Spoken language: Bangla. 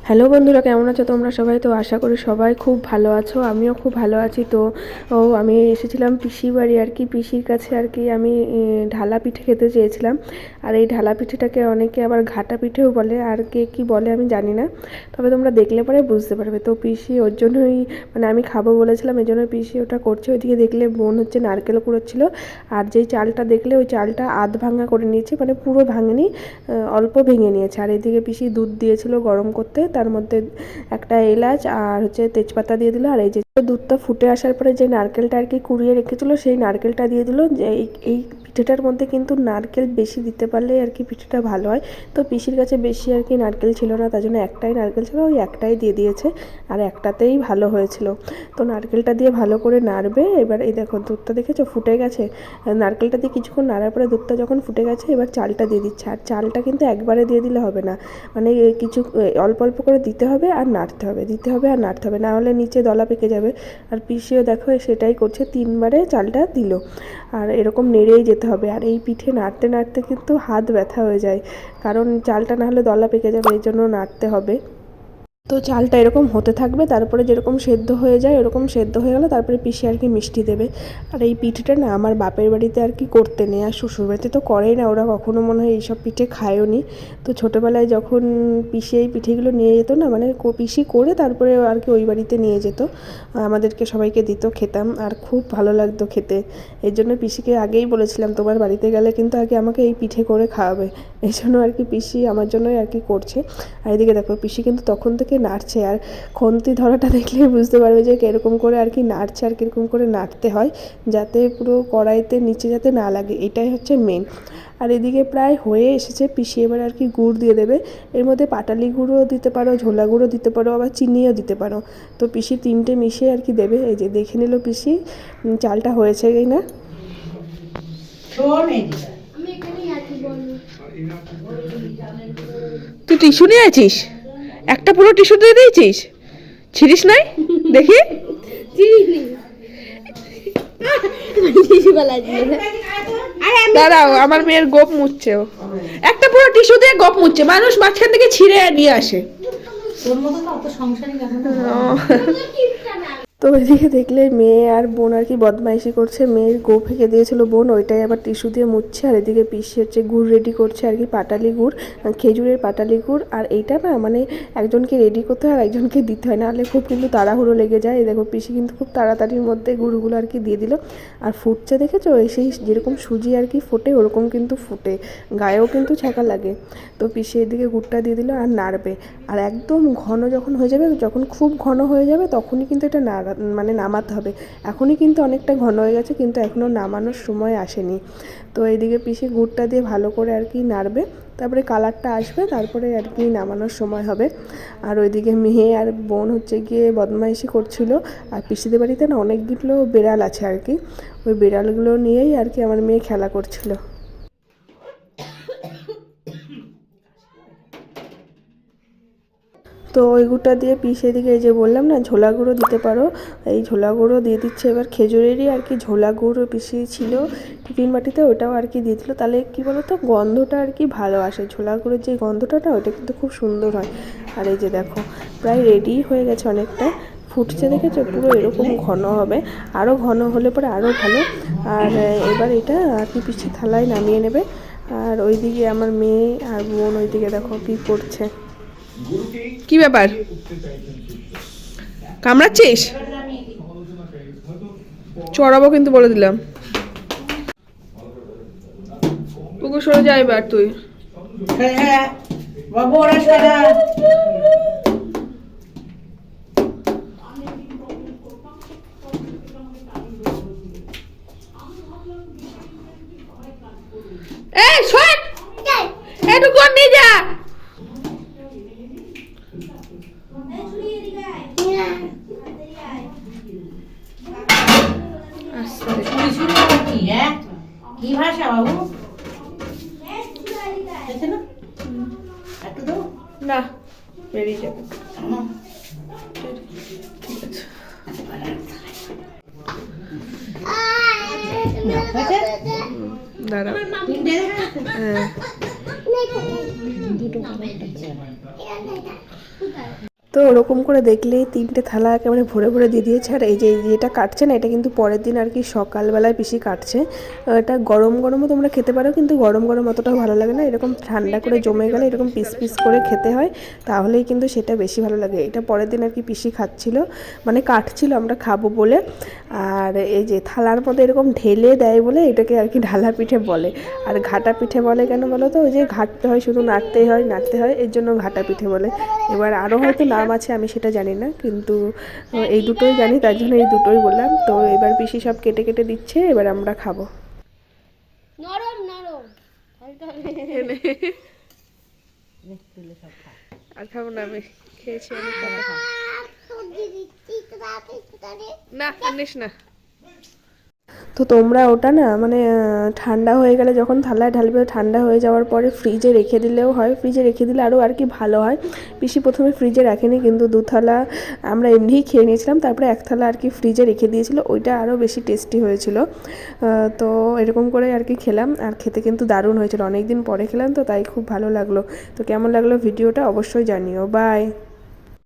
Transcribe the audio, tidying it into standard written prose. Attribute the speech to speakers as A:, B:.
A: হ্যালো বন্ধুরা, কেমন আছো তোমরা সবাই? তো আশা করি সবাই খুব ভালো আছো, আমিও খুব ভালো আছি। তো আমি এসেছিলাম পিসির বাড়ি আর কি, পিসির কাছে আর কি। আমি ঢালা পিঠে খেতে চেয়েছিলাম। আর এই ঢালা পিঠেটাকে অনেকে আবার ঘাটা পিঠেও বলে, আর কে কী বলে আমি জানি না, তবে তোমরা দেখলে পরে বুঝতে পারবে। তো পিসি ওর জন্যই, মানে আমি খাবো বলেছিলাম, এই জন্য পিসি ওটা করছে। ওইদিকে দেখলে বোন হচ্ছে নারকেল কুড়োচ্ছিল। আর যেই চালটা দেখলে, ওই চালটা আধ ভাঙা করে নিয়েছে, মানে পুরো ভাঙেনি, অল্প ভেঙে নিয়েছে। আর এদিকে পিসি দুধ দিয়েছিল গরম করতে, তার মধ্যে একটা এলাচ আর হচ্ছে তেজপাতা দিয়ে দিল। আর এই যে দুধটা ফুটে আসার পরে যে নারকেলটা আর কি কুড়িয়ে রেখেছিল, সেই নারকেলটা দিয়ে দিল। যে এই পিঠেটার মধ্যে কিন্তু নারকেল বেশি দিতে পারলে আর কি পিঠেটা ভালো হয়। তো পিসির কাছে বেশি আর কি নারকেল ছিল না, তার জন্য একটাই নারকেল ছিল, ওই একটাই দিয়ে দিয়েছে। আর একটাতেই ভালো হয়েছিল। তো নারকেলটা দিয়ে ভালো করে নাড়বে। এবার এই দেখো দুধটা দেখেছো ফুটে গেছে। নারকেলটা দিয়ে কিছুক্ষণ নাড়ার পরে দুধটা যখন ফুটে গেছে, এবার চালটা দিয়ে দিচ্ছে। আর চালটা কিন্তু একবারে দিয়ে দিলে হবে না, মানে কিছু অল্প অল্প করে দিতে হবে আর নাড়তে হবে, দিতে হবে আর নাড়তে হবে, না হলে নিচে দলা পেকে যাবে। আর পিসিও দেখো সেটাই করছে, 3বারে চালটা দিল। আর এরকম নেড়েই যেতে হবে। আর এই পিঠে নাড়তে নাড়তে কিন্তু হাত ব্যথা হয়ে যায়, কারণ চালটা না হলে দলা পেকে যাবে, এই জন্য নাড়তে হবে। তো চালটা এরকম হতে থাকবে, তারপরে যেরকম সেদ্ধ হয়ে যায় এরকম সেদ্ধ হয়ে গেলে তারপরে পিসি আর কি মিষ্টি দেবে। আর এই পিঠেটা না আমার বাপের বাড়িতে আর কি করতে নেই, আর শ্বশুর বাড়িতে তো করেই না, ওরা কখনো মনে হয় এইসব পিঠে খায়ও নি। তো ছোটোবেলায় যখন পিসি এই পিঠেগুলো নিয়ে যেত না, মানে পিসি করে তারপরে আর কি ওই বাড়িতে নিয়ে যেত, আমাদেরকে সবাইকে দিত, খেতাম, আর খুব ভালো লাগতো খেতে। এই জন্য পিসিকে আগেই বলেছিলাম তোমার বাড়িতে গেলে কিন্তু আগে আমাকে এই পিঠে করে খাওয়াবে। এই জন্য আর কি পিসি আমার জন্যই আর কি করছে। আর এদিকে দেখো পিসি কিন্তু তখন থেকে নাড়ছে, আর খন্তি ধরাটা দেখলে বুঝতে পারবে যে কীরকম করে আর কি নাড়ছে, আর কীরকম করে নাড়তে হয় যাতে পুরো কড়াইতে নিচে যাতে না লাগে, এটাই হচ্ছে মেন। আর এদিকে প্রায় হয়ে এসেছে, পিসি এবার আর কি গুড় দিয়ে দেবে। এর মধ্যে পাটালি গুঁড়ও দিতে পারো, ঝোলা গুঁড়ো দিতে পারো, আবার চিনিও দিতে পারো। তো পিসি 3টে মিশিয়ে আর কি দেবে। এই যে দেখে নিল পিসি চালটা হয়েছে কি না।
B: তুই টিস্যু নিয়ে আছিস? একটা পুরো টিস্যু দিয়ে দিয়েছিস, ছিড়িস নাই দেখি। দাঁড়াও, আমার মেয়ের গোপ মুছছে, ও একটা পুরো টিস্যু দিয়ে গোপ মুছছে, মানুষ মাঝখান থেকে ছিঁড়ে নিয়ে আসে।
A: তো ওইদিকে দেখলে মেয়ে আর বোন আর কি বদমাইশি করছে, মেয়ের গো ফেঁকে দিয়েছিল বোন, ওইটাই আবার টিস্যু দিয়ে মুছছে। আর এদিকে পিসি হচ্ছে গুড় রেডি করছে আর কি, পাটালি গুড়, খেজুরের পাটালি গুড়। আর এইটা না মানে একজনকে রেডি করতে হয় আর একজনকে দিতে হয়, নাহলে খুব কিন্তু তাড়াহুড়ো লেগে যায়। এই দেখো পিসি কিন্তু খুব তাড়াতাড়ির মধ্যে গুড়গুলো আর কি দিয়ে দিল। আর ফুটছে দেখেছো, সেই যেরকম সুজি আর কি ফোটে ওরকম কিন্তু ফুটে, গায়েও কিন্তু ছ্যাঁকা লাগে। তো পিসি এদিকে গুড়টা দিয়ে দিল আর নাড়বে। আর একদম ঘন যখন হয়ে যাবে, যখন খুব ঘন হয়ে যাবে তখনই কিন্তু এটা মানে নামাতে হবে। এখনই কিন্তু অনেকটা ঘন হয়ে গেছে, কিন্তু এখনও নামানোর সময় আসেনি। তো এইদিকে পিসি গুড়টা দিয়ে ভালো করে আর কি নাড়বে, তারপরে কালারটা আসবে, তারপরে আর কি নামানোর সময় হবে। আর ওইদিকে মেয়ে আর বোন হচ্ছে গিয়ে বদমাইশি করছিল। আর পিসিদের বাড়িতে না অনেকগুলো বেড়াল আছে আর কি, ওই বেড়ালগুলো নিয়েই আর কি আমার মেয়ে খেলা করছিল। তো ওই গুঁড়টা দিয়ে পিষে দিকে এই যে বললাম না ঝোলা গুঁড়ো দিতে পারো, এই ঝোলা গুঁড়ো দিয়ে দিচ্ছে। এবার খেজুরেরই আর কি ঝোলা গুঁড়ো পিষিয়েছিল টিফিন বাটিতে, ওটাও আর কি দিয়ে দিল। তাহলে কী বলো তো, গন্ধটা আর কি ভালো আসে, ঝোলা গুঁড়োর যে গন্ধটা না ওটা কিন্তু খুব সুন্দর হয়। আর এই যে দেখো প্রায় রেডি হয়ে গেছে অনেকটা, ফুটছে দেখেছো, পুরো এরকম ঘন হবে, আরও ঘন হলে পরে আরও ভালো। আর এবার এটা আর কি পিসি থালায় নামিয়ে নেবে। আর ওইদিকে আমার মেয়ে আর বোন ওইদিকে দেখো কী করছে।
B: কি ব্যাপার, কামড়াচ্ছিস? চড়াবো কিন্তু বলে দিলাম। পুকুর সরে যা এবার তুই। এই শোন, এটুকু নিয়ে যা।
C: কি ভাষা বাবু?
B: না বেরিয়ে যাবে। দাঁড়াও, হ্যাঁ
A: তো ওরকম করে দেখলেই 3টে থালা একেবারে ভরে ভরে দিয়ে দিয়েছে। আর এই যে যেটা কাটছে না, এটা কিন্তু পরের দিন আর কি সকালবেলায় পিসি কাটছে। এটা গরম গরমও তোমরা খেতে পারো, কিন্তু গরম গরম অতটাও ভালো লাগে না, এরকম ঠান্ডা করে জমে গেলে এরকম পিস পিস করে খেতে হয়, তাহলেই কিন্তু সেটা বেশি ভালো লাগে। এটা পরের দিন আর কি পিসি খাচ্ছিল, মানে কাটছিল আমরা খাবো বলে। আর এই যে থালার মধ্যে এরকম ঢেলে দেয় বলে এটাকে আর কি ঢালা পিঠে বলে। আর ঘাটা পিঠে বলে কেন বলো তো, ওই যে ঘাটতে হয়, শুধু নাড়তেই হয় নাড়তে হয়, এর জন্য ঘাটা পিঠে বলে। এবার আরও হয়তো নাম আছে, আমি সেটা জানি না, কিন্তু এই দুটোই জানি, তার জন্য এই দুটোই বললাম। তো এবার পিসি সব কেটে কেটে দিচ্ছে, এবার আমরা খাবো।
D: নরম নরম
B: আর খাবো না, আমি খেয়েছি, আমি খাবো না, আনিস না।
A: তো তোমরা ওটা না মানে ঠান্ডা হয়ে গেলে যখন থালায় ঢালবে, ঠান্ডা হয়ে যাওয়ার পরে ফ্রিজে রেখে দিলেও হয়, ফ্রিজে রেখে দিলে আরও আর কি ভালো হয়। পিসি প্রথমে ফ্রিজে রাখেনি, কিন্তু 2 থালা আমরা এমনিই খেয়ে নিয়েছিলাম, তারপরে 1 থালা আর কি ফ্রিজে রেখে দিয়েছিল, ওইটা আরও বেশি টেস্টি হয়েছিল। তো এরকম করে আর কি খেলাম, আর খেতে কিন্তু দারুণ হয়েছিল, অনেক দিন পরে খেলাম তো তাই খুব ভালো লাগলো। তো কেমন লাগলো ভিডিওটা অবশ্যই জানিও। বাই।